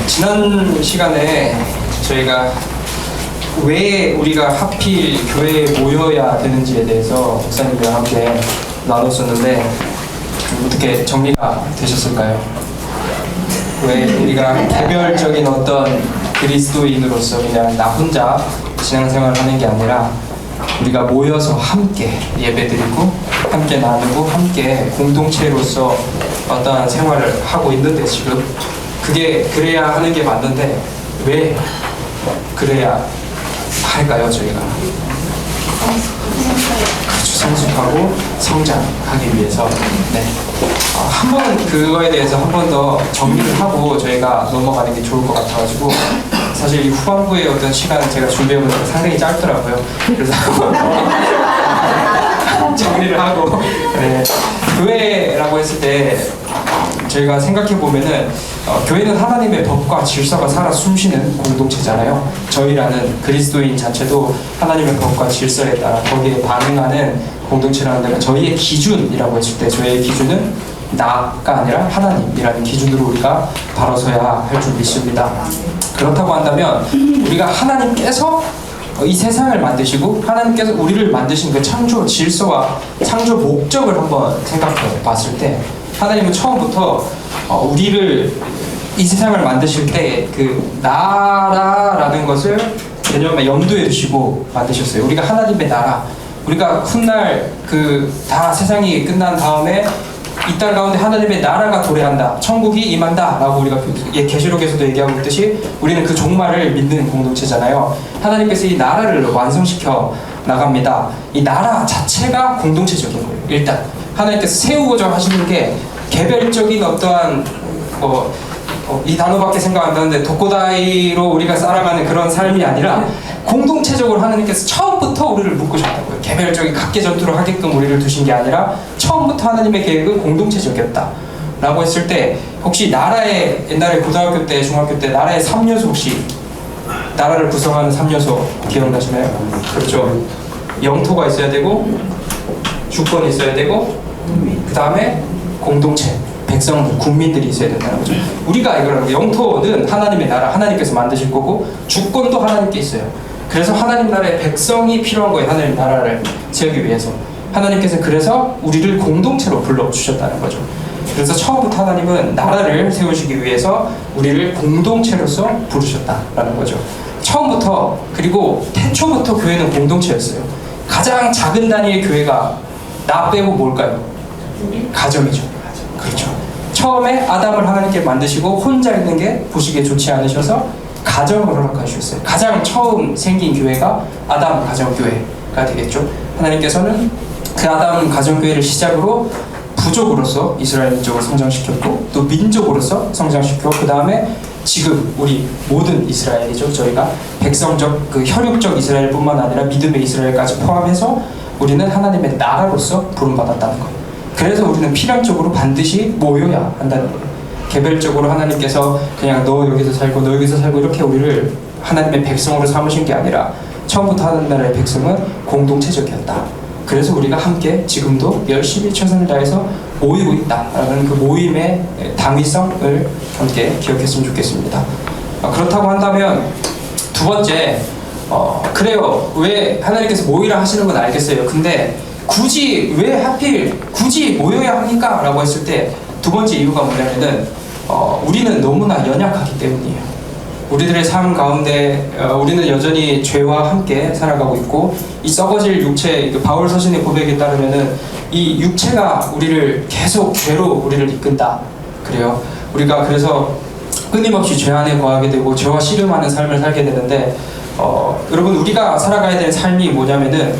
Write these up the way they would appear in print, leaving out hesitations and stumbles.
지난 시간에 저희가 왜 우리가 하필 교회에 모여야 되는지에 대해서 목사님과 함께 나눴었는데 어떻게 정리가 되셨을까요? 왜 우리가 개별적인 어떤 그리스도인으로서 그냥 나 혼자 신앙생활을 하는 게 아니라 우리가 모여서 함께 예배드리고 함께 나누고 함께 공동체로서 어떠한 생활을 하고 있는데 지금 그게 그래야 하는 게 맞는데 왜 그래야 할까요? 저희가 성숙하고 성장하기 위해서 한번 그거에 대해서 한 번 더 정리를 하고 저희가 넘어가는 게 좋을 것 같아가지고 사실 이 후반부의 어떤 시간은 제가 준비해보니까 상당히 짧더라고요. 그래서 정리를 하고 교회라고 했을 때 저희가 생각해보면은 교회는 하나님의 법과 질서가 살아 숨쉬는 공동체잖아요. 저희라는 그리스도인 자체도 하나님의 법과 질서에 따라 거기에 반응하는 공동체라는 데가 저희의 기준이라고 했을 때 저희의 기준은 나가 아니라 하나님이라는 기준으로 우리가 바라서야 할 줄 믿습니다. 그렇다고 한다면 우리가 하나님께서 이 세상을 만드시고 하나님께서 우리를 만드신 그 창조 질서와 창조 목적을 한번 생각해 봤을 때 하나님은 처음부터 우리를 이 세상을 만드실 때 그 나라라는 것을 개념에 염두에 두시고 만드셨어요. 우리가 하나님의 나라, 우리가 훗날 그 다 세상이 끝난 다음에 이 땅 가운데 하나님의 나라가 도래한다, 천국이 임한다 라고 우리가 계시록에서도 얘기하고 있듯이 우리는 그 종말을 믿는 공동체잖아요. 하나님께서 이 나라를 완성시켜 나갑니다. 이 나라 자체가 공동체적인 거예요. 일단 하나님께서 세우고자 하시는 게 개별적인 어떠한 이 단어밖에 생각 안 나는데 독고다이로 우리가 살아가는 그런 삶이 아니라 공동체적으로 하나님께서 처음부터 우리를 묶으셨다고요. 개별적인 각계 전투를 하게끔 우리를 두신 게 아니라 처음부터 하나님의 계획은 공동체적이었다 라고 했을 때 혹시 나라의 옛날에 고등학교 때 중학교 때 나라의 3요소 혹시 나라를 구성하는 3요소 기억나시나요? 그렇죠. 영토가 있어야 되고 주권이 있어야 되고 그 다음에 공동체 백성들, 국민들이 있어야 된다는 거죠. 우리가 이걸 영토는 하나님의 나라, 하나님께서 만드실 거고 주권도 하나님께 있어요. 그래서 하나님 나라의 백성이 필요한 거예요. 하나님 나라를 세우기 위해서. 하나님께서 그래서 우리를 공동체로 불러주셨다는 거죠. 그래서 처음부터 하나님은 나라를 세우시기 위해서 우리를 공동체로서 부르셨다라는 거죠. 처음부터 그리고 태초부터 교회는 공동체였어요. 가장 작은 단위의 교회가 나 빼고 뭘까요? 가정이죠. 그렇죠. 처음에 아담을 하나님께 만드시고 혼자 있는 게 보시기에 좋지 않으셔서 가정을 허락하셨어요. 가장 처음 생긴 교회가 아담 가정교회가 되겠죠. 하나님께서는 그 아담 가정교회를 시작으로 부족으로서 이스라엘 민족을 성장시켰고 또 민족으로서 성장시켰고 그 다음에 지금 우리 모든 이스라엘이죠. 저희가 백성적 그 혈육적 이스라엘뿐만 아니라 믿음의 이스라엘까지 포함해서 우리는 하나님의 나라로서 부름받았다는 거예요. 그래서 우리는 필연적으로 반드시 모여야 한다는 거예요. 개별적으로 하나님께서 그냥 너 여기서 살고 너 여기서 살고 이렇게 우리를 하나님의 백성으로 삼으신 게 아니라 처음부터 하나님 나라의 백성은 공동체적이었다. 그래서 우리가 함께 지금도 열심히 최선을 다해서 모이고 있다라는 그 모임의 당위성을 함께 기억했으면 좋겠습니다. 그렇다고 한다면 두 번째 그래요. 왜 하나님께서 모이라 하시는 건 알겠어요. 근데 굳이 왜 하필 굳이 모여야 합니까? 라고 했을 때 두 번째 이유가 뭐냐면은 우리는 너무나 연약하기 때문이에요. 우리들의 삶 가운데 우리는 여전히 죄와 함께 살아가고 있고 이 썩어질 육체, 바울 서신의 고백에 따르면은 이 육체가 우리를 계속 죄로 우리를 이끈다. 그래요. 우리가 그래서 끊임없이 죄 안에 거하게 되고 죄와 씨름하는 삶을 살게 되는데 여러분 우리가 살아가야 될 삶이 뭐냐면은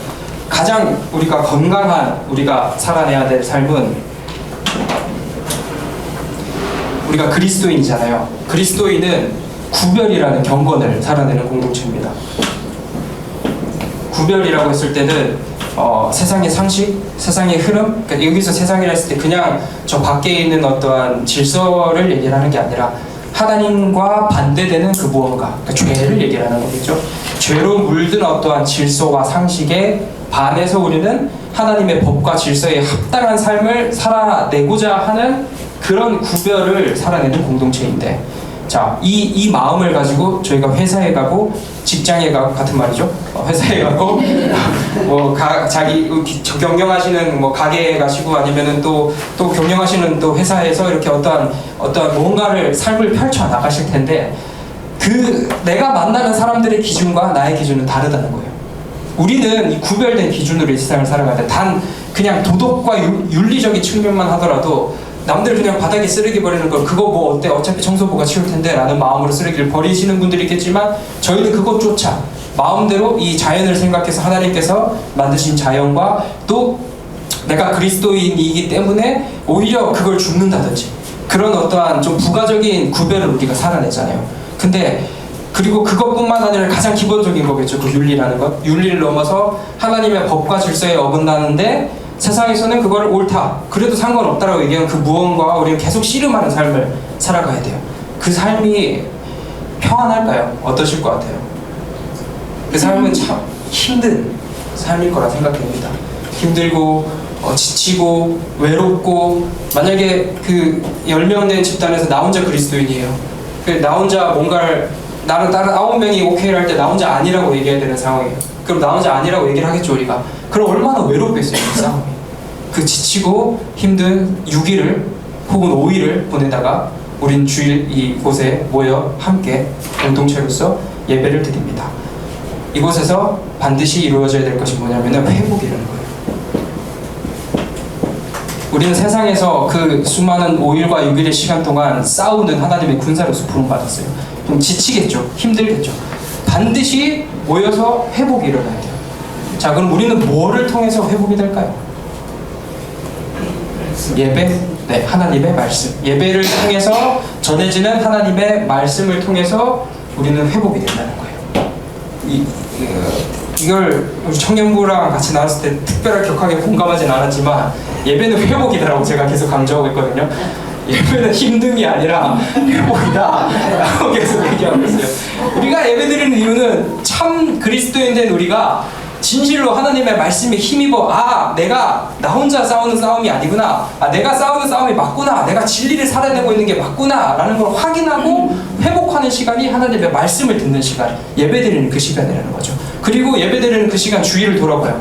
가장 우리가 건강한 우리가 살아내야 될 삶은 우리가 그리스도인이잖아요. 그리스도인은 구별이라는 경건을 살아내는 공동체입니다. 구별이라고 했을 때는 세상의 상식, 세상의 흐름, 그러니까 여기서 세상이라 했을 때 그냥 저 밖에 있는 어떠한 질서를 얘기를 하는 게 아니라 하나님과 반대되는 그 무언가, 그러니까 죄를 얘기를 하는 거겠죠. 죄로 물든 어떠한 질서와 상식에 반해서 우리는 하나님의 법과 질서에 합당한 삶을 살아내고자 하는 그런 구별을 살아내는 공동체인데 자, 이 마음을 가지고 저희가 회사에 가고 직장에 가고 같은 말이죠. 회사에 가고 자기 경영하시는 뭐 가게에 가시고 아니면은 또 경영하시는 또 회사에서 이렇게 어떠한 뭔가를 삶을 펼쳐 나가실 텐데 내가 만나는 사람들의 기준과 나의 기준은 다르다는 거예요. 우리는 이 구별된 기준으로 이 세상을 살아갈 때 단 그냥 도덕과 윤리적인 측면만 하더라도 남들 그냥 바닥에 쓰레기 버리는 걸 그거 뭐 어때 어차피 청소부가 치울 텐데 라는 마음으로 쓰레기를 버리시는 분들이 있겠지만 저희는 그것조차 마음대로 이 자연을 생각해서 하나님께서 만드신 자연과 또 내가 그리스도인이기 때문에 오히려 그걸 줍는다든지 그런 어떠한 좀 부가적인 구별을 우리가 살아내잖아요. 근데 그리고 그것뿐만 아니라 가장 기본적인 거겠죠. 그 윤리라는 것. 윤리를 넘어서 하나님의 법과 질서에 어긋나는데 세상에서는 그거를 옳다, 그래도 상관없다라고 얘기하는 그 무언가와 우리는 계속 씨름하는 삶을 살아가야 돼요. 그 삶이 평안할까요? 어떠실 것 같아요? 그 삶은 참 힘든 삶일 거라 생각합니다. 힘들고 지치고 외롭고 만약에 그 10명 된 집단에서 나 혼자 그리스도인이에요. 나 혼자 뭔가를 다른 9명이 오케이를 할 때 나 혼자 아니라고 얘기해야 되는 상황이에요. 그럼 나 혼자 아니라고 얘기를 하겠죠 우리가. 그럼 얼마나 외롭겠어요 이 싸움이. 그 지치고 힘든 6일을 혹은 5일을 보내다가 우린 주일 이곳에 모여 함께 공동체로서 예배를 드립니다. 이곳에서 반드시 이루어져야 될 것이 뭐냐면 회복이라는 거예요. 우리는 세상에서 그 수많은 5일과 6일의 시간 동안 싸우는 하나님의 군사로서 부름받았어요. 좀 지치겠죠. 힘들겠죠. 반드시 모여서 회복이 일어나야 돼요. 자, 그럼 우리는 뭐를 통해서 회복이 될까요? 예배? 네, 하나님의 말씀. 예배를 통해서 전해지는 하나님의 말씀을 통해서 우리는 회복이 된다는 거예요. 이걸 우리 청년부랑 같이 나왔을 때 특별하게 격하게 공감하진 않았지만 예배는 회복이다라고 제가 계속 강조하고 있거든요. 예배는 힘듦이 아니라 회복이다 라고 계속 얘기하고 있어요. 우리가 예배드리는 이유는 참 그리스도인 된 우리가 진실로 하나님의 말씀에 힘입어 내가 나 혼자 싸우는 싸움이 아니구나, 내가 싸우는 싸움이 맞구나, 내가 진리를 살아내고 있는 게 맞구나 라는 걸 확인하고 회복하는 시간이 하나님의 말씀을 듣는 시간, 예배드리는 그 시간이라는 거죠. 그리고 예배드리는 그 시간 주위를 돌아봐요.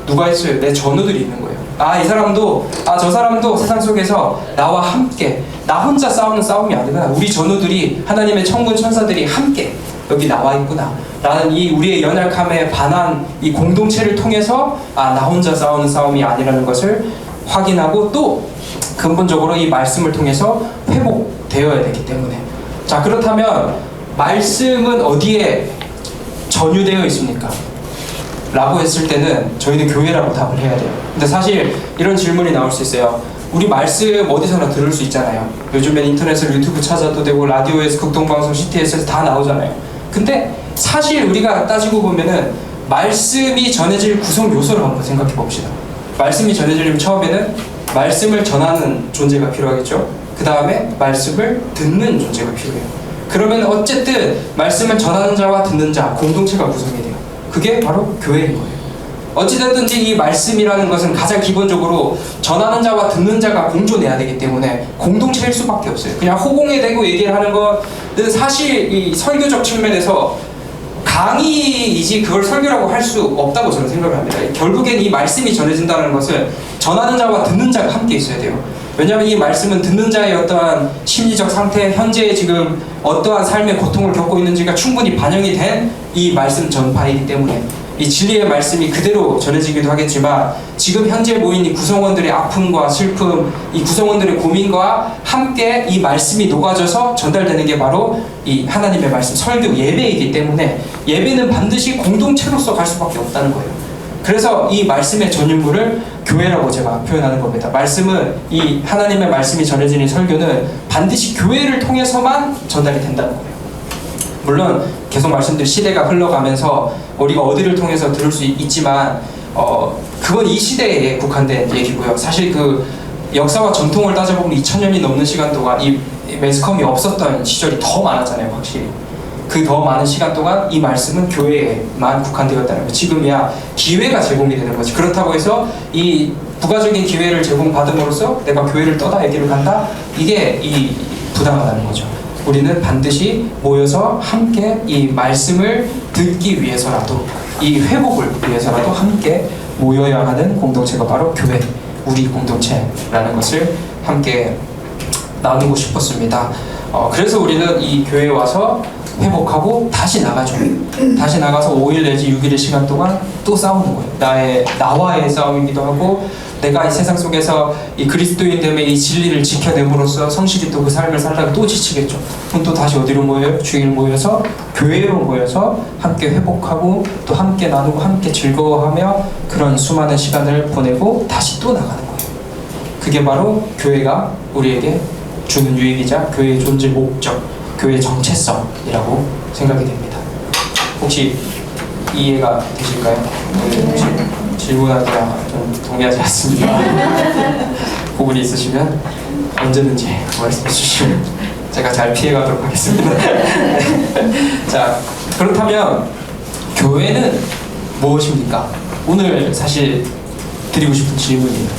누가 했어요? 내 전우들이 있는 거예요. 이 사람도 저 사람도 세상 속에서 나와 함께, 나 혼자 싸우는 싸움이 아니구나, 우리 전우들이 하나님의 천군 천사들이 함께 여기 나와 있구나 라는 이 우리의 연약함에 반한 이 공동체를 통해서 나 혼자 싸우는 싸움이 아니라는 것을 확인하고 또 근본적으로 이 말씀을 통해서 회복되어야 되기 때문에. 자, 그렇다면 말씀은 어디에 전유되어 있습니까? 라고 했을 때는 저희는 교회라고 답을 해야 돼요. 근데 사실 이런 질문이 나올 수 있어요. 우리 말씀 어디서나 들을 수 있잖아요. 요즘엔 인터넷으로 유튜브 찾아도 되고 라디오에서 극동방송 CTS에서 다 나오잖아요. 근데 사실 우리가 따지고 보면은 말씀이 전해질 구성 요소를 한번 생각해 봅시다. 말씀이 전해지려면 처음에는 말씀을 전하는 존재가 필요하겠죠. 그 다음에 말씀을 듣는 존재가 필요해요. 그러면 어쨌든 말씀을 전하는 자와 듣는 자, 공동체가 구성이 돼요. 그게 바로 교회인 거예요. 어찌됐든지 이 말씀이라는 것은 가장 기본적으로 전하는 자와 듣는 자가 공존해야 되기 때문에 공동체일 수밖에 없어요. 그냥 호공에 대고 얘기를 하는 것은 사실 이 설교적 측면에서 강의이지 그걸 설교라고 할 수 없다고 저는 생각을 합니다. 결국엔 이 말씀이 전해진다는 것은 전하는 자와 듣는 자가 함께 있어야 돼요. 왜냐하면 이 말씀은 듣는 자의 어떠한 심리적 상태, 현재 지금 어떠한 삶의 고통을 겪고 있는지가 충분히 반영이 된 이 말씀 전파이기 때문에 이 진리의 말씀이 그대로 전해지기도 하겠지만 지금 현재 모인 이 구성원들의 아픔과 슬픔, 이 구성원들의 고민과 함께 이 말씀이 녹아져서 전달되는 게 바로 이 하나님의 말씀, 설교, 예배이기 때문에 예배는 반드시 공동체로서 갈 수밖에 없다는 거예요. 그래서 이 말씀의 전유물을 교회라고 제가 표현하는 겁니다. 말씀은 이 하나님의 말씀이 전해지는 설교는 반드시 교회를 통해서만 전달이 된다는 거예요. 물론 계속 말씀드린 시대가 흘러가면서 우리가 어디를 통해서 들을 수 있지만 그건 이 시대에 국한된 얘기고요. 사실 그 역사와 전통을 따져보면 2000년이 넘는 시간 동안 이 매스컴이 없었던 시절이 더 많았잖아요. 확실히 그 더 많은 시간 동안 이 말씀은 교회에만 국한되었다는 거예요. 지금이야 기회가 제공이 되는 거지. 그렇다고 해서 이 부가적인 기회를 제공받음으로써 내가 교회를 떠다 얘기를 간다? 이게 이 부당하다는 거죠. 우리는 반드시 모여서 함께 이 말씀을 듣기 위해서라도, 이 회복을 위해서라도 함께 모여야 하는 공동체가 바로 교회, 우리 공동체라는 것을 함께 나누고 싶었습니다. 그래서 우리는 이 교회에 와서 회복하고 다시 나가죠. 다시 나가서 5일 내지 6일의 시간 동안 또 싸우는 거예요. 나와의 싸움이기도 하고, 내가 이 세상 속에서 이 그리스도인 됨의 이 진리를 지켜냄으로써 성실히 또 그 삶을 살다가 또 지치겠죠. 그럼 또 다시 어디로 모여요? 주일 모여서, 교회로 모여서 함께 회복하고 또 함께 나누고 함께 즐거워하며 그런 수많은 시간을 보내고 다시 또 나가는 거예요. 그게 바로 교회가 우리에게 주는 유익이자 교회의 존재 목적, 교회의 정체성이라고 생각이 됩니다. 혹시 이해가 되실까요? 혹시 질문하기가 좀 동의하지 않습니다. 부분이 있으시면 언제든지 말씀해 주시면 제가 잘 피해가도록 하겠습니다. 자, 그렇다면 교회는 무엇입니까? 오늘 사실 드리고 싶은 질문이에요.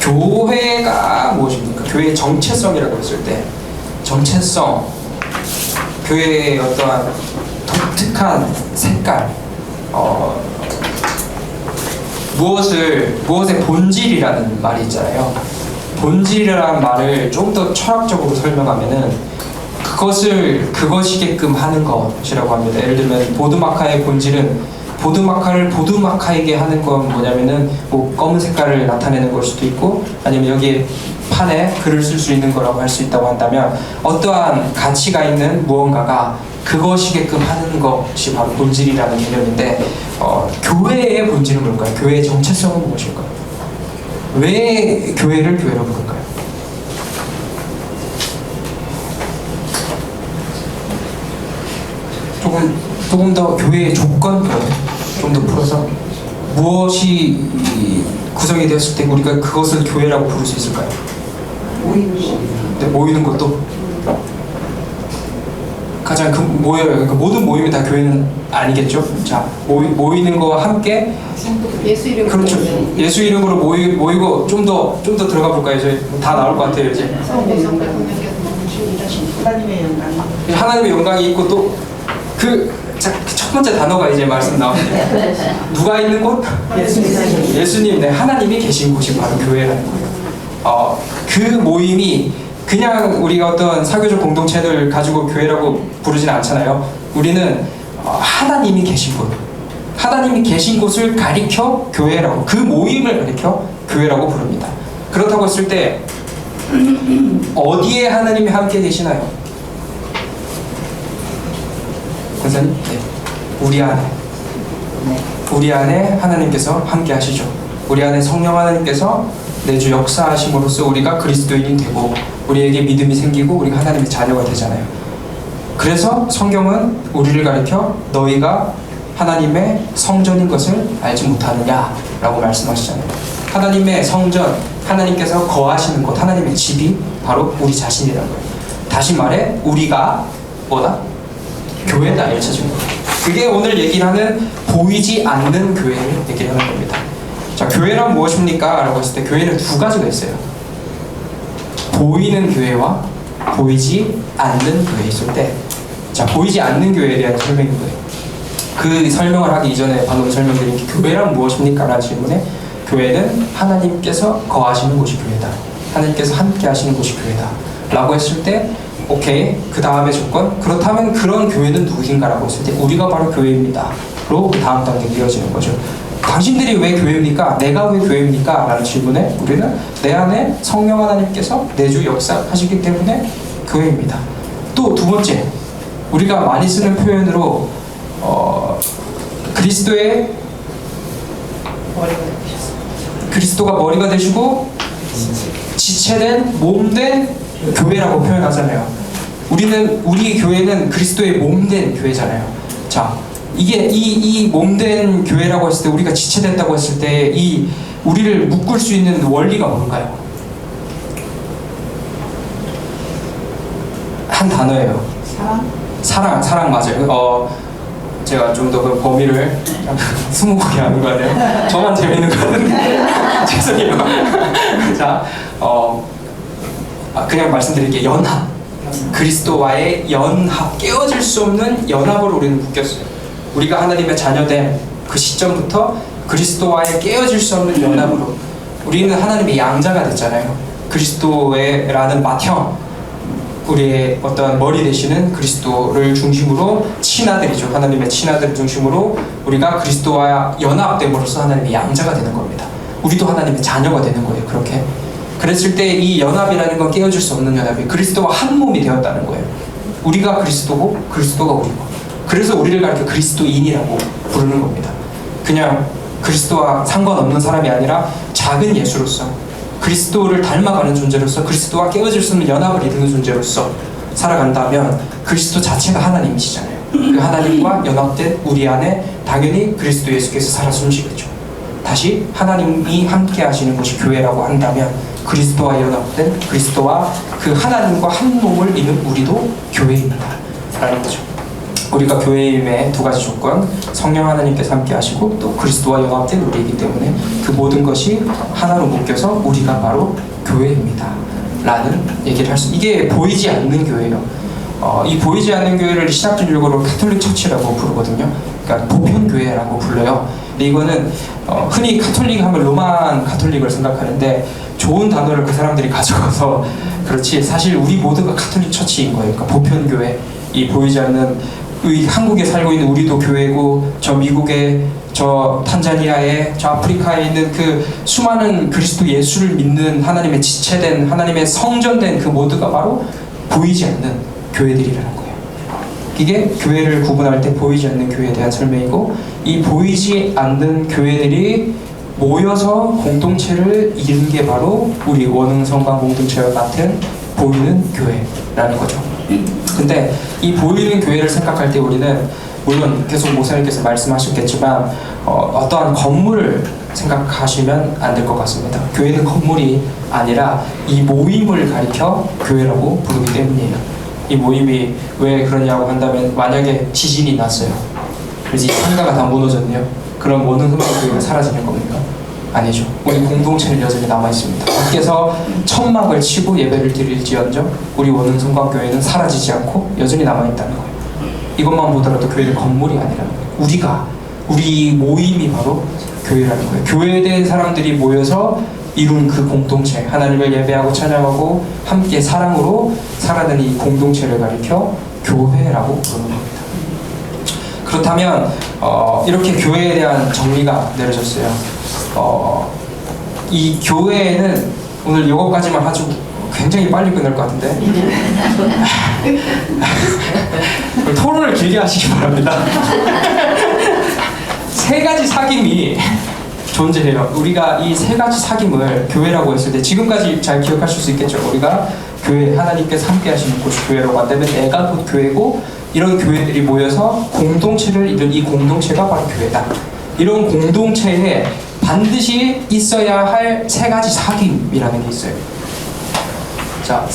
교회가 무엇입니까? 교회의 정체성이라고 했을 때, 정체성, 교회의 어떠한 독특한 색깔, 무엇의 본질이라는 말이 있잖아요. 본질이라는 말을 좀 더 철학적으로 설명하면은 그것이게끔 하는 것이라고 합니다. 예를 들면 보드마카의 본질은, 보드마카를 보드마카에게 하는 건 뭐냐면은 뭐 검은 색깔을 나타내는 걸 수도 있고, 아니면 여기에 판에 글을 쓸 수 있는 거라고 할 수 있다고 한다면, 어떠한 가치가 있는 무언가가 그것이게끔 하는 것이 바로 본질이라는 개념인데, 교회의 본질은 뭘까요? 교회의 정체성은 무엇일까요? 왜 교회를 교회로 부를까요? 조금 더 교회의 조건, 좀 더 풀어서 무엇이 구성이 되었을 때 우리가 그것을 교회라고 부를 수 있을까요? 모이는 것도 가장 모여요. 그러니까 모든 모임이 다 교회는 아니겠죠. 자, 모이는 거와 함께 예수 이름으로, 그렇죠. 예수 이름으로 모이고 좀 더 들어가 볼까요? 저희 다 나올 것 같아요 이제. 하나님의 영광이 있고, 또 첫 번째 단어가 이제 말씀 나오는데, 누가 있는 곳? 예수님, 네, 하나님이 계신 곳이 바로 교회라는 거예요. 그 모임이 그냥 우리가 어떤 사교적 공동체를 가지고 교회라고 부르진 않잖아요. 우리는 하나님이 계신 곳, 하나님이 계신 곳을 가리켜 교회라고, 그 모임을 가리켜 교회라고 부릅니다. 그렇다고 했을 때 어디에 하나님이 함께 계시나요? 권사님? 네. 우리 안에 하나님께서 함께 하시죠. 우리 안에 성령 하나님께서 내주 역사하심으로써 우리가 그리스도인이 되고, 우리에게 믿음이 생기고 우리가 하나님의 자녀가 되잖아요. 그래서 성경은 우리를 가리켜 너희가 하나님의 성전인 것을 알지 못하느냐라고 말씀하시잖아요. 하나님의 성전, 하나님께서 거하시는 곳, 하나님의 집이 바로 우리 자신이라는 거예요. 다시 말해 우리가 뭐다? 교회다, 1차적으로. 그게 오늘 얘기를 하는 보이지 않는 교회를 얘기를 하는 겁니다. 자, 교회란 무엇입니까? 라고 했을 때 교회는 두 가지가 있어요. 보이는 교회와 보이지 않는 교회 있을 때, 자, 보이지 않는 교회에 대한 설명인 거예요. 그 설명을 하기 이전에 방금 설명드린 교회란 무엇입니까? 라는 질문에, 교회는 하나님께서 거하시는 곳이 교회다, 하나님께서 함께 하시는 곳이 교회다 라고 했을 때, 오케이, 그 다음의 조건, 그렇다면 그런 교회는 누구인가 라고 했을 때 우리가 바로 교회입니다 로 그 다음 단계가 이어지는 거죠. 당신들이 왜 교회입니까? 내가 왜 교회입니까? 라는 질문에 우리는 내 안에 성령 하나님께서 내주 역사하시기 때문에 교회입니다. 또 두 번째, 우리가 많이 쓰는 표현으로 그리스도가 머리가 되시고 지체된 몸된 교회라고 표현하잖아요. 우리 교회는 그리스도의 몸된 교회잖아요. 자, 이게 이 몸된 교회라고 했을 때, 우리가 지체됐다고 했을 때 이 우리를 묶을 수 있는 원리가 뭘까요? 한 단어예요. 사랑 맞아요. 제가 좀 더 그 범위를 스무고개 하는 거 같아요. 저만 재밌는 거 같은데 죄송해요. 자, 그냥 말씀드릴게요. 연합. 그리스도와의 연합, 깨어질 수 없는 연합을 우리는 묶였어요. 우리가 하나님의 자녀된 그 시점부터 그리스도와의 깨어질 수 없는 연합으로 우리는 하나님의 양자가 됐잖아요. 그리스도라는 맏형, 우리의 어떤 머리 되시는 그리스도를 중심으로 친아들이죠. 하나님의 친아들을 중심으로 우리가 그리스도와 연합됨으로써 하나님의 양자가 되는 겁니다. 우리도 하나님의 자녀가 되는 거예요. 그렇게 그랬을 때 이 연합이라는 건 깨어질 수 없는 연합이 그리스도와 한 몸이 되었다는 거예요. 우리가 그리스도고 그리스도가 우리고, 그래서 우리를 가리켜 그리스도인이라고 부르는 겁니다. 그냥 그리스도와 상관없는 사람이 아니라 작은 예수로서, 그리스도를 닮아가는 존재로서, 그리스도와 깨어질 수 없는 연합을 이루는 존재로서 살아간다면 그리스도 자체가 하나님이시잖아요. 그 하나님과 연합된 우리 안에 당연히 그리스도 예수께서 살아 숨쉬겠죠. 다시 하나님이 함께 하시는 곳이 교회라고 한다면 그리스도와 연합된, 그리스도와 그 하나님과 한 몸을 이룬 우리도 교회입니다 라는 거죠. 우리가 교회임의 두 가지 조건, 성령 하나님께서 함께 하시고 또 그리스도와 연합된 우리이기 때문에 그 모든 것이 하나로 묶여서 우리가 바로 교회입니다 라는 얘기를 할 수, 이게 보이지 않는 교회예요. 이 보이지 않는 교회를 시작적으로 가톨릭 처치라고 부르거든요. 그러니까 보편교회라고 불러요. 근데 이거는 흔히 가톨릭 하면 로만 가톨릭을 생각하는데 좋은 단어를 그 사람들이 가져가서 그렇지, 사실 우리 모두가 가톨릭 처치인 거예요. 그러니까 보편교회, 이 보이지 않는 한국에 살고 있는 우리도 교회고, 저 미국에, 저 탄자니아에, 저 아프리카에 있는 그 수많은 그리스도 예수를 믿는 하나님의 지체된, 하나님의 성전된 그 모두가 바로 보이지 않는 교회들이라는 거예요. 이게 교회를 구분할 때 보이지 않는 교회에 대한 설명이고, 이 보이지 않는 교회들이 모여서 공동체를 이룬 게 바로 우리 원흥성강 공동체와 같은 보이는 교회라는 거죠. 근데 이 보이는 교회를 생각할 때 우리는 물론 계속 목사님께서 말씀하셨겠지만 어떠한 건물을 생각하시면 안 될 것 같습니다. 교회는 건물이 아니라 이 모임을 가리켜 교회라고 부르기 때문이에요. 이 모임이 왜 그러냐고 한다면, 만약에 지진이 났어요. 그래서 이 상가가 다 무너졌네요. 그럼 원흥성강교회가 사라지는 겁니까? 아니죠. 우리 공동체는 여전히 남아있습니다. 밖에서 천막을 치고 예배를 드릴지언정 우리 원흥성강교회는 사라지지 않고 여전히 남아있다는 거예요. 이것만 보더라도 교회는 건물이 아니라는 거예요. 우리 모임이 바로 교회라는 거예요. 교회에 대한 사람들이 모여서 이룬 그 공동체, 하나님을 예배하고 찬양하고 함께 사랑으로 살아가는 이 공동체를 가리켜 교회라고 부르는 겁니다. 그렇다면 이렇게 교회에 대한 정리가 내려졌어요. 이 교회에는 오늘 이것까지만 하죠. 굉장히 빨리 끝날 것 같은데 토론을 길게 하시기 바랍니다. 세 가지 사귐이 존재해요. 우리가 이 세 가지 사귐을 교회라고 했을 때 지금까지 잘 기억하실 수 있겠죠. 우리가 교회, 하나님께서 함께 하시는 곳이 교회라고 한다면 내가 곧 교회고, 이런 교회들이 모여서 공동체를 이룬 이 공동체가 바로 교회다. 이런 공동체에 반드시 있어야 할 세 가지 사귐이라는 게 있어요. 자,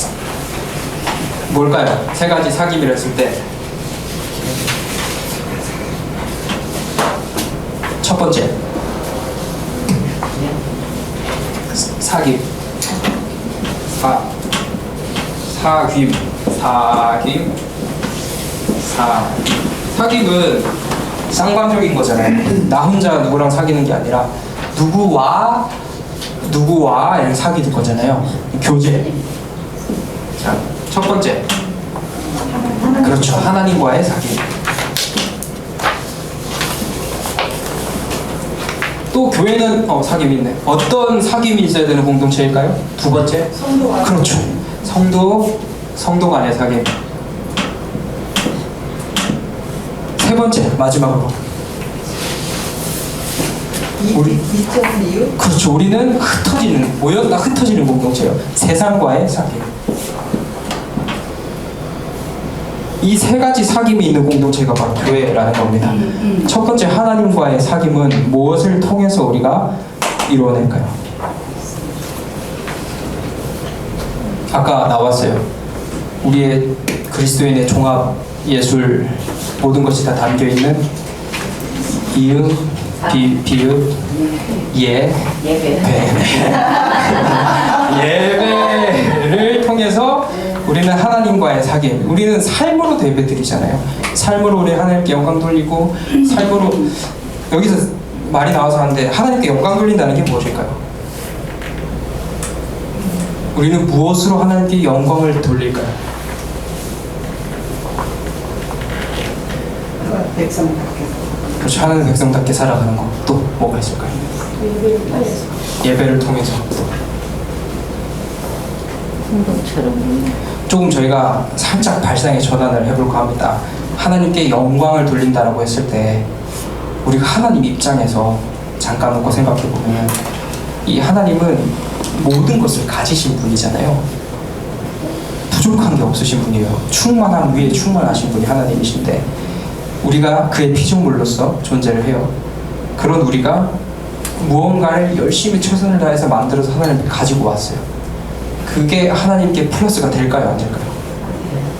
뭘까요? 세 가지 사귐이라 했을 때 첫 번째 사귐. 사귐은 쌍방적인 거잖아요. 나 혼자 누구랑 사귀는 게 아니라 누구와 사귀는 거잖아요. 교제. 자, 첫 번째, 그렇죠, 하나님과의 사귐. 또 교회는 사귐이 있네. 어떤 사귐이 있어야 되는 공동체일까요? 두 번째, 성도. 그렇죠, 성도 간의 사귐. 세 번째, 마지막으로 이적인 이유? 그렇죠, 우리는 모였다 흩어지는 공동체예요. 세상과의 사귐. 이 세 가지 사귐이 있는 공동체가 바로 교회라는 겁니다. 첫 번째, 하나님과의 사귐은 무엇을 통해서 우리가 이루어낼까요? 아까 나왔어요. 우리의 그리스도인의 종합 예술, 모든 것이 다 담겨있는 이응, 비읍, 예배를 통해서 우리는 하나님 하나님과의 사귐. 우리는 삶으로 예배드리잖아요. 삶으로 우리 하나님께 영광 돌리고, 삶으로 여기서 말이 나와서 하는데 하나님께 영광 돌린다는 게 무엇일까요? 우리는 무엇으로 하나님께 영광을 돌릴까요? 백성답게. 그렇죠. 하나님 백성답게 살아가는 것. 또 뭐가 있을까요? 예배를 통해서. 행동처럼. 조금 저희가 살짝 발상의 전환을 해볼까 합니다. 하나님께 영광을 돌린다라고 했을 때 우리가 하나님 입장에서 잠깐 놓고 생각해 보면 이 하나님은 모든 것을 가지신 분이잖아요. 부족한 게 없으신 분이에요. 충만한 위에 충만하신 분이 하나님이신데 우리가 그의 피조물로서 존재를 해요. 그런 우리가 무언가를 열심히 최선을 다해서 만들어서 하나님께 가지고 왔어요. 그게 하나님께 플러스가 될까요? 안 될까요?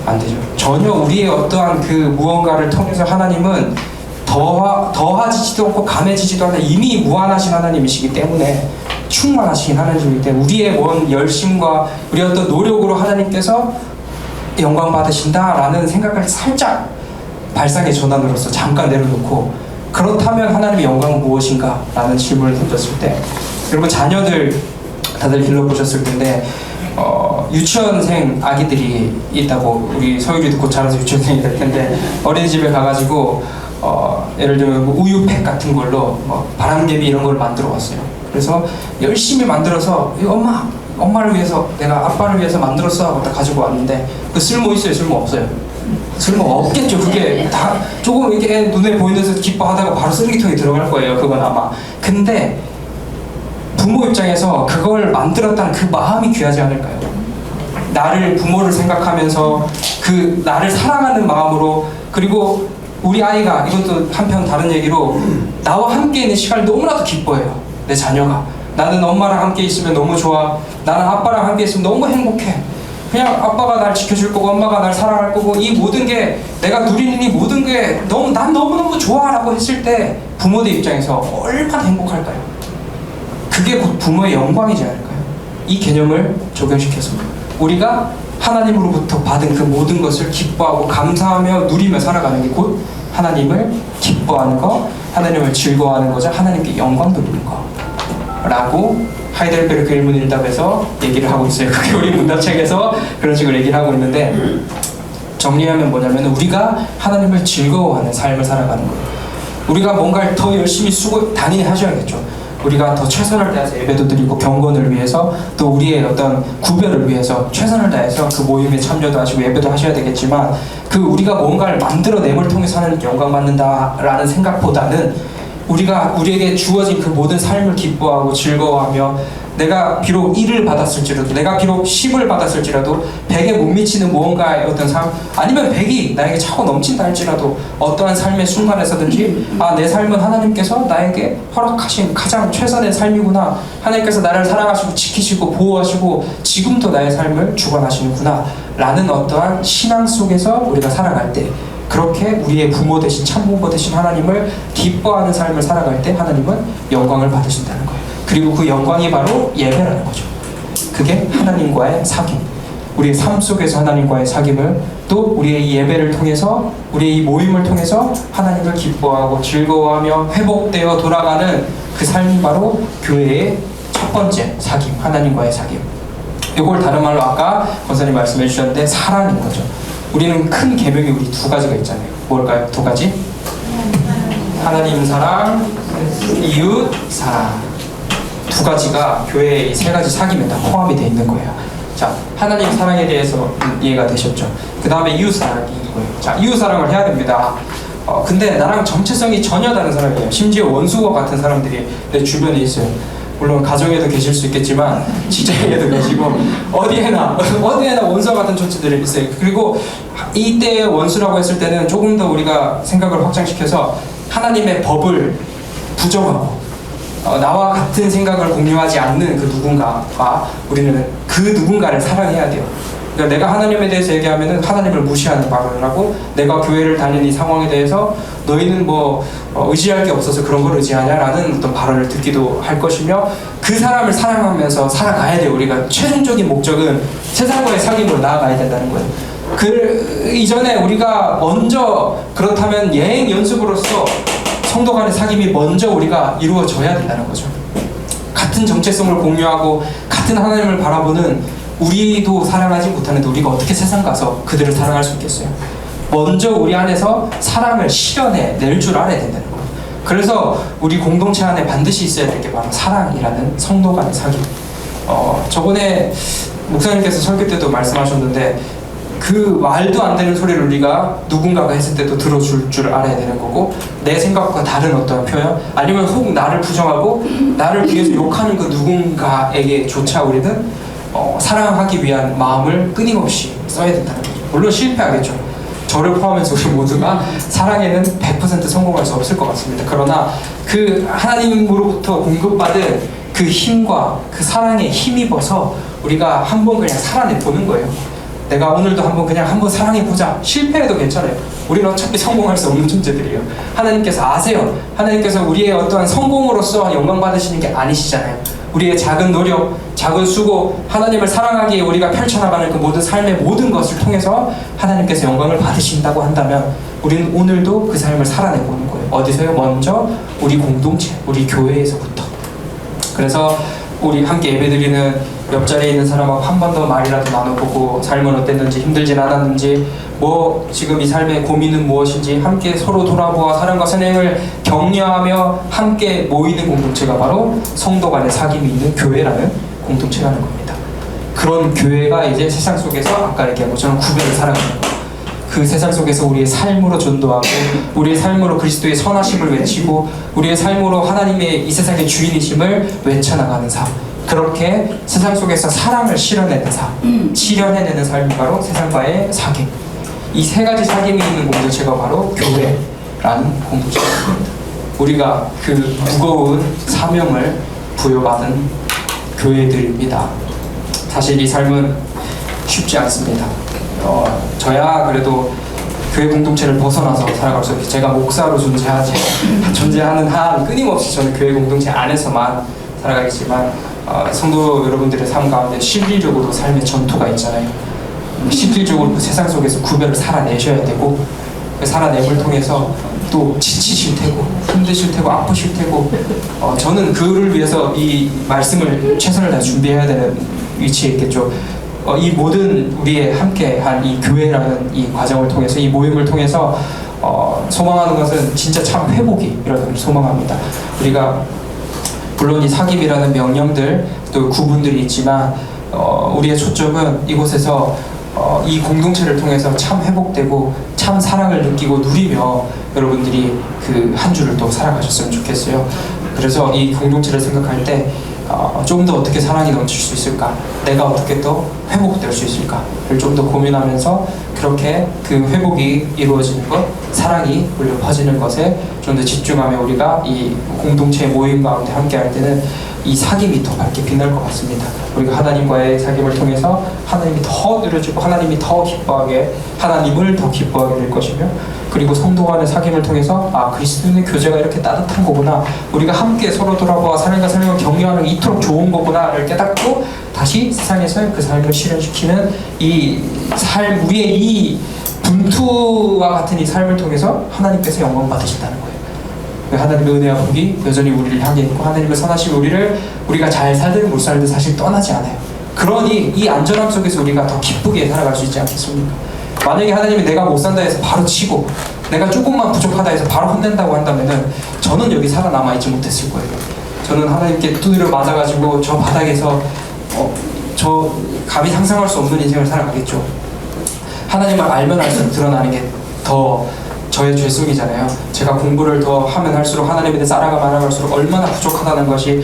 안 되죠. 전혀 우리의 어떠한 그 무언가를 통해서 하나님은 더하지도 않고 감해지지도 않는 이미 무한하신 하나님이시기 때문에 충만하신 하나님이기 때문에 우리의 뭔 열심과 우리의 어떤 노력으로 하나님께서 영광 받으신다라는 생각을 살짝 발상의 전환으로서 잠깐 내려놓고 그렇다면 하나님의 영광은 무엇인가? 라는 질문을 던졌을 때 여러분 자녀들 다들 길러보셨을 텐데 유치원생 아기들이 있다고 우리 서유리도 곧 자라서 유치원생이 될 텐데 어린이집에 가가지고 예를 들면 뭐 우유팩 같은 걸로 바람개비 이런 걸 만들어 왔어요. 그래서 열심히 만들어서 엄마를 위해서 내가 아빠를 위해서 만들었어 하고 딱 가지고 왔는데 그 쓸모 있어요? 쓸모 없어요? 쓸모 없겠죠. 그게 다 조금 이렇게 눈에 보이는 데서 기뻐하다가 바로 쓰레기통에 들어갈 거예요. 그건 아마. 근데 부모 입장에서 그걸 만들었다는 그 마음이 귀하지 않을까요? 나를 부모를 생각하면서 그 나를 사랑하는 마음으로 그리고 우리 아이가 이것도 한편 다른 얘기로 나와 함께 있는 시간을 너무나도 기뻐해요. 내 자녀가 나는 엄마랑 함께 있으면 너무 좋아. 나는 아빠랑 함께 있으면 너무 행복해. 그냥 아빠가 날 지켜줄 거고 엄마가 날 사랑할 거고 이 모든 게 내가 누리는 이 모든 게 난 너무너무 좋아라고 했을 때 부모들 입장에서 얼마나 행복할까요? 그게 곧 부모의 영광이지 않을까요? 이 개념을 적용시켜서 우리가 하나님으로부터 받은 그 모든 것을 기뻐하고 감사하며 누리며 살아가는 게 곧 하나님을 기뻐하는 거, 하나님을 즐거워하는 거죠. 하나님께 영광 돌리는 거 라고 하이델베르크 일문일답에서 얘기를 하고 있어요. 그게 우리 문답책에서 그런 식으로 얘기를 하고 있는데 정리하면 뭐냐면 우리가 하나님을 즐거워하는 삶을 살아가는 거예요. 우리가 뭔가를 더 열심히 당연히 하셔야겠죠. 우리가 더 최선을 다해서 예배도 드리고 경건을 위해서 또 우리의 어떤 구별을 위해서 최선을 다해서 그 모임에 참여도 하시고 예배도 하셔야 되겠지만 그 우리가 뭔가를 만들어냄을 통해서 하나님께 영광 받는다라는 생각보다는 우리에게 주어진 그 모든 삶을 기뻐하고 즐거워하며 내가 비록 1을 받았을지라도 내가 비록 10을 받았을지라도 100에 못 미치는 무언가의 어떤 삶 아니면 100이 나에게 차고 넘친다 할지라도 어떠한 삶의 순간에서든지 내 삶은 하나님께서 나에게 허락하신 가장 최선의 삶이구나. 하나님께서 나를 사랑하시고 지키시고 보호하시고 지금도 나의 삶을 주관하시는구나 라는 어떠한 신앙 속에서 우리가 살아갈 때 그렇게 우리의 부모 되신 참부모 되신 하나님을 기뻐하는 삶을 살아갈 때 하나님은 영광을 받으신다는 거예요. 그리고 그 영광이 바로 예배라는 거죠. 그게 하나님과의 사귐. 우리의 삶 속에서 하나님과의 사귐을 또 우리의 이 예배를 통해서 우리의 이 모임을 통해서 하나님을 기뻐하고 즐거워하며 회복되어 돌아가는 그 삶이 바로 교회의 첫 번째 사귐, 하나님과의 사귐. 이걸 다른 말로 아까 권사님 말씀해 주셨는데 사랑인 거죠. 우리는 큰 계명이 우리 두 가지가 있잖아요. 뭘까요? 두 가지? 하나님 사랑, 이웃 사랑. 두 가지가 교회의 이 세 가지 사귐에 다 포함이 되어 있는 거예요. 자, 하나님 사랑에 대해서 이해가 되셨죠? 그 다음에 이웃 사랑이 거예요. 자, 이웃 사랑을 해야 됩니다. 근데 나랑 정체성이 전혀 다른 사람이에요. 심지어 원수와 같은 사람들이 내 주변에 있어요. 물론 가정에도 계실 수 있겠지만 직장에도 계시고 어디에나 원수와 같은 존재들이 있어요. 그리고 이때의 원수라고 했을 때는 조금 더 우리가 생각을 확장시켜서 하나님의 법을 부정하고 나와 같은 생각을 공유하지 않는 그 누군가와 우리는 그 누군가를 사랑해야 돼요. 그러니까 내가 하나님에 대해서 얘기하면은 하나님을 무시하는 발언을 하고 내가 교회를 다니는 이 상황에 대해서 너희는 의지할 게 없어서 그런 걸 의지하냐라는 어떤 발언을 듣기도 할 것이며 그 사람을 사랑하면서 살아가야 돼요. 우리가 최종적인 목적은 세상과의 사귐으로 나아가야 된다는 거예요. 그 이전에 우리가 먼저 그렇다면 예행 연습으로서 성도 간의 사귐이 먼저 우리가 이루어져야 된다는 거죠. 같은 정체성을 공유하고 같은 하나님을 바라보는 우리도 사랑하지 못하는데 우리가 어떻게 세상 가서 그들을 사랑할 수 있겠어요? 먼저 우리 안에서 사랑을 실현해 낼 줄 알아야 된다는 거예요. 그래서 우리 공동체 안에 반드시 있어야 될 게 바로 사랑이라는 성도 간의 사귐. 저번에 목사님께서 설교 때도 말씀하셨는데 그 말도 안 되는 소리를 우리가 누군가가 했을 때도 들어줄 줄 알아야 되는 거고, 내 생각과 다른 어떤 표현 아니면 혹 나를 부정하고 나를 위해서 욕하는 그 누군가에게조차 우리는 사랑하기 위한 마음을 끊임없이 써야 된다는 거죠. 물론 실패하겠죠. 저를 포함해서 우리 모두가 사랑에는 100% 성공할 수 없을 것 같습니다. 그러나 그 하나님으로부터 공급받은 그 힘과 그 사랑에 힘입어서 우리가 한번 그냥 살아내보는 거예요. 내가 오늘도 한번 사랑해보자. 실패해도 괜찮아요. 우리는 어차피 성공할 수 없는 존재들이에요. 하나님께서 아세요. 하나님께서 우리의 어떠한 성공으로서 영광 받으시는 게 아니시잖아요. 우리의 작은 노력, 작은 수고, 하나님을 사랑하기에 우리가 펼쳐나가는 그 모든 삶의 모든 것을 통해서 하나님께서 영광을 받으신다고 한다면 우리는 오늘도 그 삶을 살아내보는 거예요. 어디서요? 먼저 우리 공동체, 우리 교회에서부터. 그래서 우리 함께 예배드리는 옆자리에 있는 사람하고 한 번 더 말이라도 나눠보고 삶은 어땠는지, 힘들진 않았는지, 뭐 지금 이 삶의 고민은 무엇인지 함께 서로 돌아보아 사랑과 선행을 격려하며 함께 모이는 공동체가 바로 성도 간의 사귐이 있는 교회라는 공동체라는 겁니다. 그런 교회가 이제 세상 속에서 아까 얘기한 것처럼 구별을 살아가는 거예요. 그 세상 속에서 우리의 삶으로 전도하고 우리의 삶으로 그리스도의 선하심을 외치고 우리의 삶으로 하나님의 이 세상의 주인이심을 외쳐나가는 삶, 그렇게 세상 속에서 사랑을 실현해내는 삶, 실현해내는 삶이 바로 세상과의 사귐. 이 세 가지 사귐이 있는 공동체가 바로 교회라는 공동체입니다. 우리가 그 무거운 사명을 부여받은 교회들입니다. 사실 이 삶은 쉽지 않습니다. 저야 그래도 교회 공동체를 벗어나서 살아갈 수 없어요. 제가 목사로 존재하는 한 끊임없이 저는 교회 공동체 안에서만 살아가겠지만 성도 여러분들의 삶 가운데 실질적으로 삶의 전투가 있잖아요. 실질적으로 그 세상 속에서 구별을 살아내셔야 되고, 그 살아냄을 통해서 또 지치실 테고 힘드실 테고 아프실 테고, 저는 그를 위해서 이 말씀을 최선을 다해 준비해야 되는 위치에 있겠죠. 이 모든 우리의 함께한 이 교회라는 이 과정을 통해서, 이 모임을 통해서 소망하는 것은 진짜 참 회복이 이라는 소망합니다. 우리가 물론 이 사귐이라는 명령들 또 구분들이 있지만 우리의 초점은 이곳에서 이 공동체를 통해서 참 회복되고 참 사랑을 느끼고 누리며 여러분들이 그 한 주를 또 살아가셨으면 좋겠어요. 그래서 이 공동체를 생각할 때 좀 더 어떻게 사랑이 넘칠 수 있을까, 내가 어떻게 또 회복될 수 있을까를 좀 더 고민하면서 그렇게 그 회복이 이루어지는 것, 사랑이 울려 퍼지는 것에 좀 더 집중하며 우리가 이 공동체 모임 가운데 함께 할 때는 이 사귐이 더 밝게 빛날 것 같습니다. 우리가 하나님과의 사귐을 통해서 하나님이 더 누려지고 하나님이 더 기뻐하게, 하나님을 더 기뻐하게 될 것이며, 그리고 성도 간의 사귐을 통해서 그리스도인의 교제가 이렇게 따뜻한 거구나, 우리가 함께 서로 돌아보아 사랑과 사랑을 격려하는 게 이토록 좋은 거구나를 깨닫고 다시 세상에서 그 삶을 실현시키는 이 삶, 우리의 이 분투와 같은 이 삶을 통해서 하나님께서 영광 받으신다는 거예요. 하나님의 은혜와 복이 여전히 우리를 향해 있고 하나님의 선하신 우리가 잘 살든 못 살든 사실 떠나지 않아요. 그러니 이 안전함 속에서 우리가 더 기쁘게 살아갈 수 있지 않겠습니까? 만약에 하나님이 내가 못 산다 해서 바로 치고 내가 조금만 부족하다 해서 바로 혼낸다고 한다면은 저는 여기 살아남아 있지 못했을 거예요. 저는 하나님께 두드려 맞아가지고 저 바닥에서 저 감히 상상할 수 없는 인생을 살아가겠죠. 하나님을 알면 알수록 드러나는 게 더 저의 죄성이잖아요. 제가 공부를 더 하면 할수록 하나님에 대해서 알아가면 알아갈수록 얼마나 부족하다는 것이,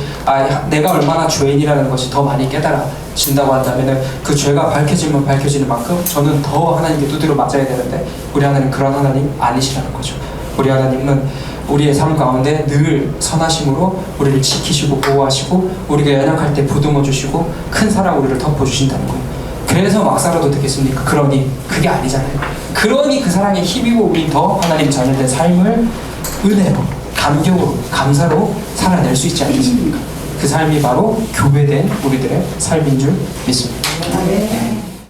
내가 얼마나 죄인이라는 것이 더 많이 깨달아진다고 한다면 그 죄가 밝혀지면 밝혀지는 만큼 저는 더 하나님께 두드려 맞아야 되는데 우리 하나님 그런 하나님 아니시라는 거죠. 우리 하나님은 우리의 삶 가운데 늘 선하심으로 우리를 지키시고 보호하시고 우리가 연약할 때 보듬어 주시고 큰 사랑 우리를 덮어주신다는 거예요. 그래서 막 살아도 되겠습니까? 그러니 그게 아니잖아요. 그러니 그 사랑에 힘입어 우리 더 하나님 자녀된 삶을 은혜로, 감격으로, 감사로 살아낼 수 있지 않겠습니까? 그 삶이 바로 교회된 우리들의 삶인 줄 믿습니다.